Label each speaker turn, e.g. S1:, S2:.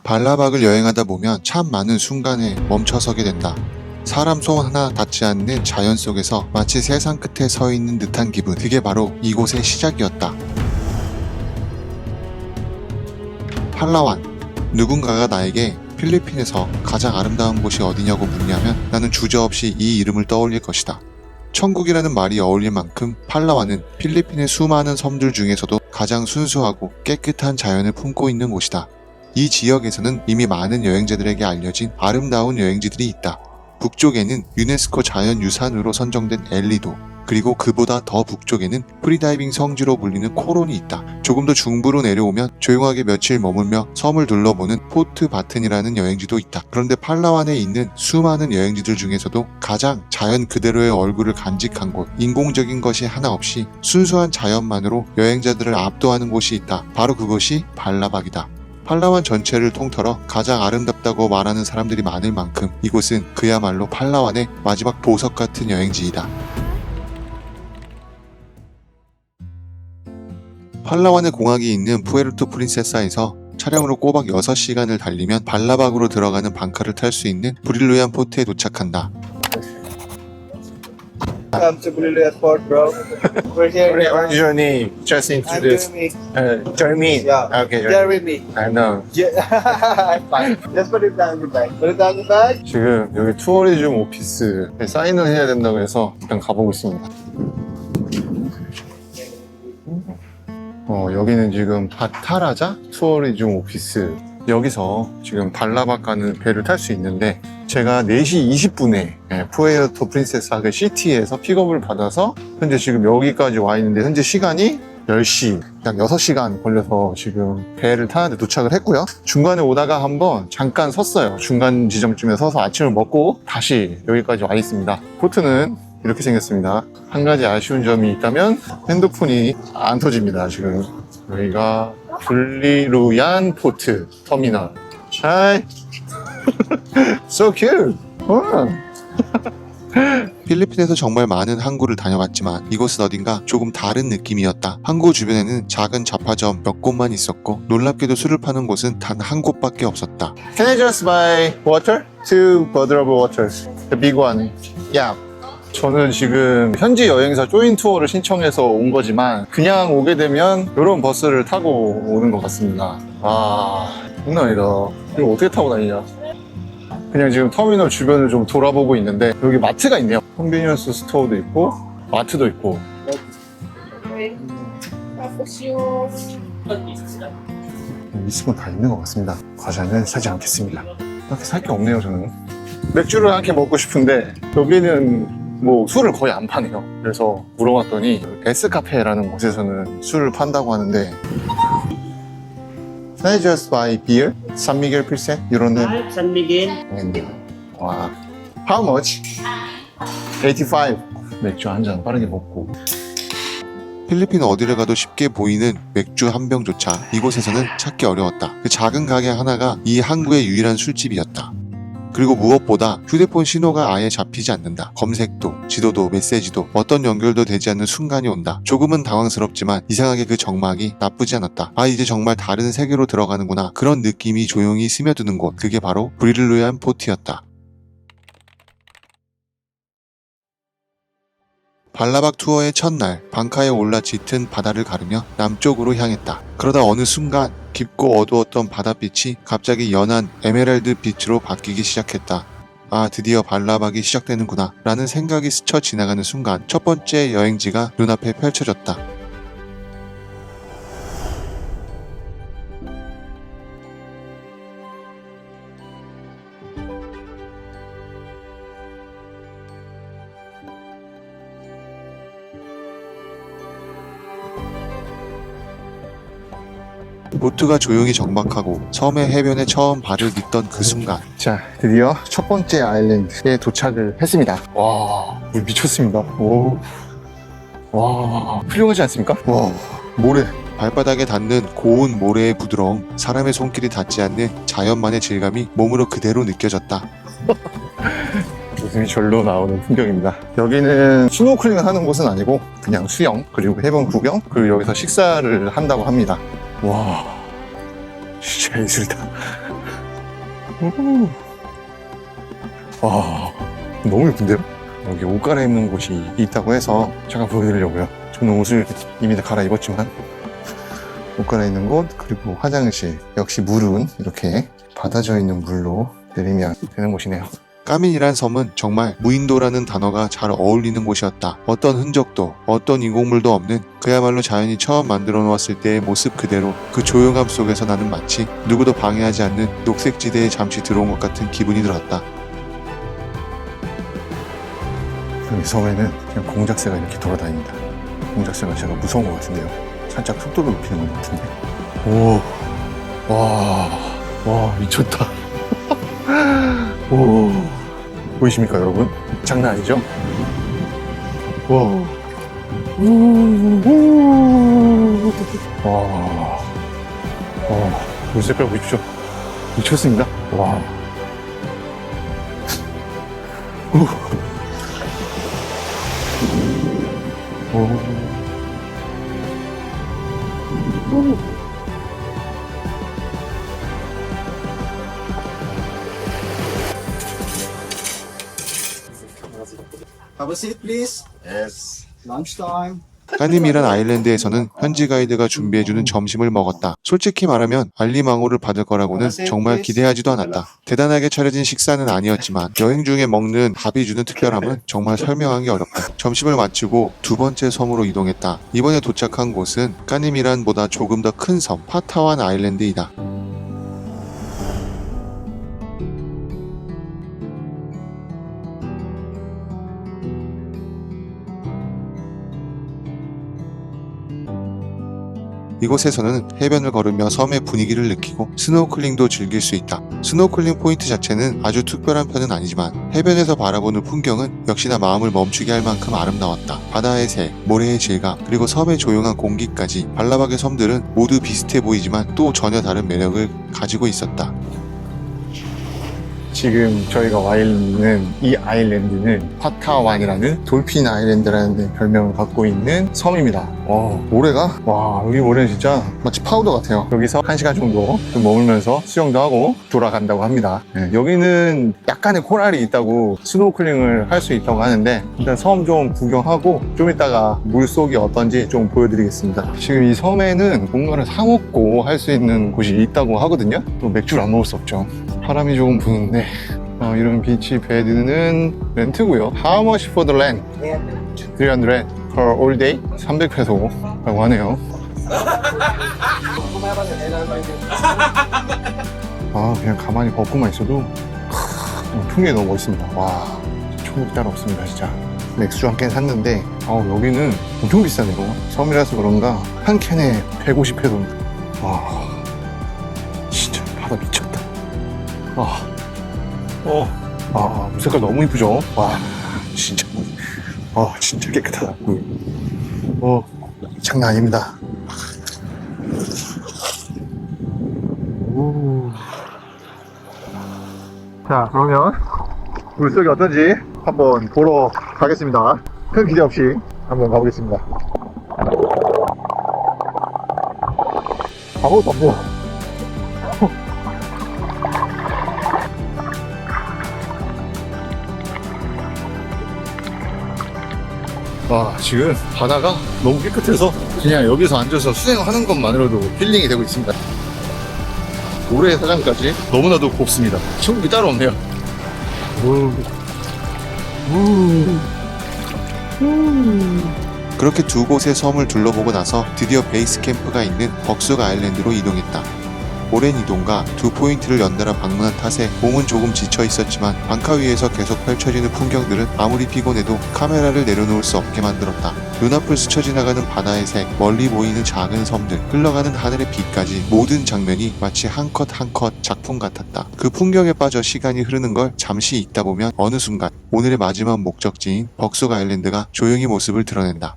S1: 발라박을 여행하다 보면 참 많은 순간에 멈춰서게 된다. 사람 손 하나 닿지 않는 자연 속에서 마치 세상 끝에 서 있는 듯한 기분, 그게 바로 이곳의 시작이었다. 팔라완. 누군가가 나에게 필리핀에서 가장 아름다운 곳이 어디냐고 묻냐면 나는 주저없이 이 이름을 떠올릴 것이다. 천국이라는 말이 어울릴 만큼 팔라완은 필리핀의 수많은 섬들 중에서도 가장 순수하고 깨끗한 자연을 품고 있는 곳이다. 이 지역에서는 이미 많은 여행자들에게 알려진 아름다운 여행지들이 있다. 북쪽에는 유네스코 자연유산으로 선정된 엘리도, 그리고 그보다 더 북쪽에는 프리다이빙 성지로 불리는 코론이 있다. 조금 더 중부로 내려오면 조용하게 며칠 머물며 섬을 둘러보는 포트 바튼이라는 여행지도 있다. 그런데 팔라완에 있는 수많은 여행지들 중에서도 가장 자연 그대로의 얼굴을 간직한 곳, 인공적인 것이 하나 없이 순수한 자연만으로 여행자들을 압도하는 곳이 있다. 바로 그것이 발라박이다. 팔라완 전체를 통틀어 가장 아름답다고 말하는 사람들이 많을 만큼 이곳은 그야말로 팔라완의 마지막 보석 같은 여행지이다. 팔라완의 공항이 있는 푸에르토 프린세사에서 차량으로 꼬박 6시간을 달리면 발라박으로 들어가는 방카를 탈 수 있는 브릴로얀 포트에 도착한다.
S2: Welcome to Bulilo Airport, bro. We're here.
S3: What is your name? Just
S2: I'm
S3: introduce.
S2: Jeremy.
S3: Jeremy.
S2: Yeah.
S3: Okay,
S2: Jeremy.
S3: I know.
S2: I'm fine. Just put it down your bag. Put it down your bag.
S3: 지금 여기 투어리즘 오피스에 사인을 해야 된다고 해서 일단 가보고 있습니다. 여기는 지금 바타라자 투어리즘 오피스. 여기서 지금 발라박 가는 배를 탈 수 있는데 제가 4시 20분에 푸에르토 프린세사 그 시티에서 픽업을 받아서 현재 지금 여기까지 와 있는데 현재 시간이 10시, 약 6시간 걸려서 지금 배를 타는데 도착을 했고요. 중간에 오다가 한번 잠깐 섰어요. 중간 지점쯤에 서서 아침을 먹고 다시 여기까지 와 있습니다. 포트는 이렇게 생겼습니다. 한 가지 아쉬운 점이 있다면 핸드폰이 안 터집니다. 지금 여기가 블리루얀 포트 터미널. Hi. So cute.
S1: 필리핀에서 정말 많은 항구를 다녀봤지만 이곳은 어딘가 조금 다른 느낌이었다. 항구 주변에는 작은 잡화점 몇 곳만 있었고 놀랍게도 술을 파는 곳은 단 한 곳밖에 없었다.
S3: Can I just buy water? Two bottled waters. The big one. Yeah. 저는 지금 현지 여행사 조인 투어를 신청해서 온 거지만 그냥 오게 되면 이런 버스를 타고 오는 것 같습니다. 장난 아니다. 이거 어떻게 타고 다니냐. 그냥 지금 터미널 주변을 좀 돌아보고 있는데 여기 마트가 있네요. 컨비니언스 스토어도 있고 마트도 있고. 있으면 다 있는 것 같습니다. 과자는 사지 않겠습니다. 딱히 살 게 없네요. 저는 맥주를 한 캔 먹고 싶은데 여기는 뭐 술을 거의 안 파네요. 그래서 물어봤더니 S카페라는 곳에서는 술을 판다고 하는데 Can I just buy beer? San Miguel Pilsen? 이런 데
S4: San Miguel.
S3: 와, How much? 85. 맥주 한 잔 빠르게 먹고.
S1: 필리핀 어디를 가도 쉽게 보이는 맥주 한 병조차 이곳에서는 찾기 어려웠다. 그 작은 가게 하나가 이 항구의 유일한 술집이었다. 그리고 무엇보다 휴대폰 신호가 아예 잡히지 않는다. 검색도, 지도도, 메시지도 어떤 연결도 되지 않는 순간이 온다. 조금은 당황스럽지만 이상하게 그 정막이 나쁘지 않았다. 이제 정말 다른 세계로 들어가는구나. 그런 느낌이 조용히 스며드는 곳. 그게 바로 브릴로얀 포트였다. 발라박 투어의 첫날 방카에 올라 짙은 바다를 가르며 남쪽으로 향했다. 그러다 어느 순간 깊고 어두웠던 바닷빛이 갑자기 연한 에메랄드 빛으로 바뀌기 시작했다. 드디어 발라박이 시작되는구나 라는 생각이 스쳐 지나가는 순간 첫 번째 여행지가 눈앞에 펼쳐졌다. 보트가 조용히 정박하고 섬의 해변에 처음 발을 딛던 그 순간
S3: 자, 드디어 첫 번째 아일랜드에 도착을 했습니다. 와, 물 미쳤습니다. 오, 와, 훌륭하지 않습니까? 와, 모래.
S1: 발바닥에 닿는 고운 모래의 부드러움, 사람의 손길이 닿지 않는 자연만의 질감이 몸으로 그대로 느껴졌다.
S3: 웃음이 절로 나오는 풍경입니다. 여기는 스노클링을 하는 곳은 아니고 그냥 수영, 그리고 해변 구경, 그리고 여기서 식사를 한다고 합니다. 와, 진짜 예술이다. 와, 너무 예쁜데요? 여기 옷 갈아입는 곳이 있다고 해서 잠깐 보여드리려고요. 저는 옷을 이미 다 갈아입었지만 옷 갈아입는 곳, 그리고 화장실, 역시 물은 이렇게 받아져 있는 물로 내리면 되는 곳이네요.
S1: 까민이란 섬은 정말 무인도라는 단어가 잘 어울리는 곳이었다. 어떤 흔적도 어떤 인공물도 없는 그야말로 자연이 처음 만들어 놓았을 때의 모습 그대로 그 조용함 속에서 나는 마치 누구도 방해하지 않는 녹색지대에 잠시 들어온 것 같은 기분이 들었다.
S3: 여기 섬에는 그냥 공작새가 이렇게 돌아다닙니다. 공작새가 제가 무서운 것 같은데요. 살짝 속도를 높이는 것 같은데. 오, 와, 미쳤다. 오, 보이십니까, 여러분? 장난 아니죠? 와, 물 색깔 보십시오. 미쳤습니다. 와.
S2: Have a seat, please. Yes. Lunchtime.
S1: 까님이란 아일랜드에서는 현지 가이드가 준비해주는 점심을 먹었다. 솔직히 말하면 알리망호를 받을 거라고는 정말 기대하지도 않았다. 대단하게 차려진 식사는 아니었지만 여행 중에 먹는 밥이 주는 특별함은 정말 설명하기 어렵다. 점심을 마치고 두 번째 섬으로 이동했다. 이번에 도착한 곳은 까님이란보다 조금 더 큰 섬 파타완 아일랜드이다. 이곳에서는 해변을 걸으며 섬의 분위기를 느끼고 스노클링도 즐길 수 있다. 스노클링 포인트 자체는 아주 특별한 편은 아니지만 해변에서 바라보는 풍경은 역시나 마음을 멈추게 할 만큼 아름다웠다. 바다의 색, 모래의 질감, 그리고 섬의 조용한 공기까지 발라박의 섬들은 모두 비슷해 보이지만 또 전혀 다른 매력을 가지고 있었다.
S3: 지금 저희가 와 있는 이 아일랜드는 파타완이라는 돌핀 아일랜드라는 별명을 갖고 있는 섬입니다. 모래가? 와, 여기 모래는 진짜 마치 파우더 같아요. 여기서 1시간 정도 좀 머물면서 수영도 하고 돌아간다고 합니다. 여기는 약간의 코랄이 있다고 스노클링을 할 수 있다고 하는데 일단 섬 좀 구경하고 좀 이따가 물속이 어떤지 좀 보여드리겠습니다. 지금 이 섬에는 뭔가를 사 먹고 할 수 있는 곳이 있다고 하거든요. 또 맥주를 안 먹을 수 없죠. 바람이 조금 부는데 이런 비치 베드는 렌트고요. How much for the land? 300 per all day? 300페소라고 하네요. 그냥 가만히 걷고만 있어도 풍경이 너무 멋있습니다. 와, 천국 따로 없습니다, 진짜. 맥주 한 캔 샀는데 여기는 엄청 비싸네요. 섬이라서 그런가 한 캔에 150페소입니다. 와, 진짜 바다 미쳤다. 물 색깔 너무 이쁘죠? 와, 진짜. 진짜 깨끗하다. 장난 아닙니다. 자, 그러면 물속이 어떤지 한번 보러 가겠습니다. 큰 기대 없이 한번 가보겠습니다. 아무것도 안 보여. 지금 바다가 너무 깨끗해서 그냥 여기서 앉아서 수영하는 것만으로도 힐링이 되고 있습니다. 모래사장까지 너무나도 곱습니다. 천국이 따로 없네요.
S1: 그렇게 두 곳의 섬을 둘러보고 나서 드디어 베이스 캠프가 있는 벅스가 아일랜드로 이동했다. 오랜 이동과 두 포인트를 연달아 방문한 탓에 몸은 조금 지쳐 있었지만 앙카 위에서 계속 펼쳐지는 풍경들은 아무리 피곤해도 카메라를 내려놓을 수 없게 만들었다. 눈앞을 스쳐 지나가는 바다의 색, 멀리 보이는 작은 섬들, 흘러가는 하늘의 빛까지 모든 장면이 마치 한 컷 한 컷 작품 같았다. 그 풍경에 빠져 시간이 흐르는 걸 잠시 있다 보면 어느 순간 오늘의 마지막 목적지인 벅스가 아일랜드가 조용히 모습을 드러낸다.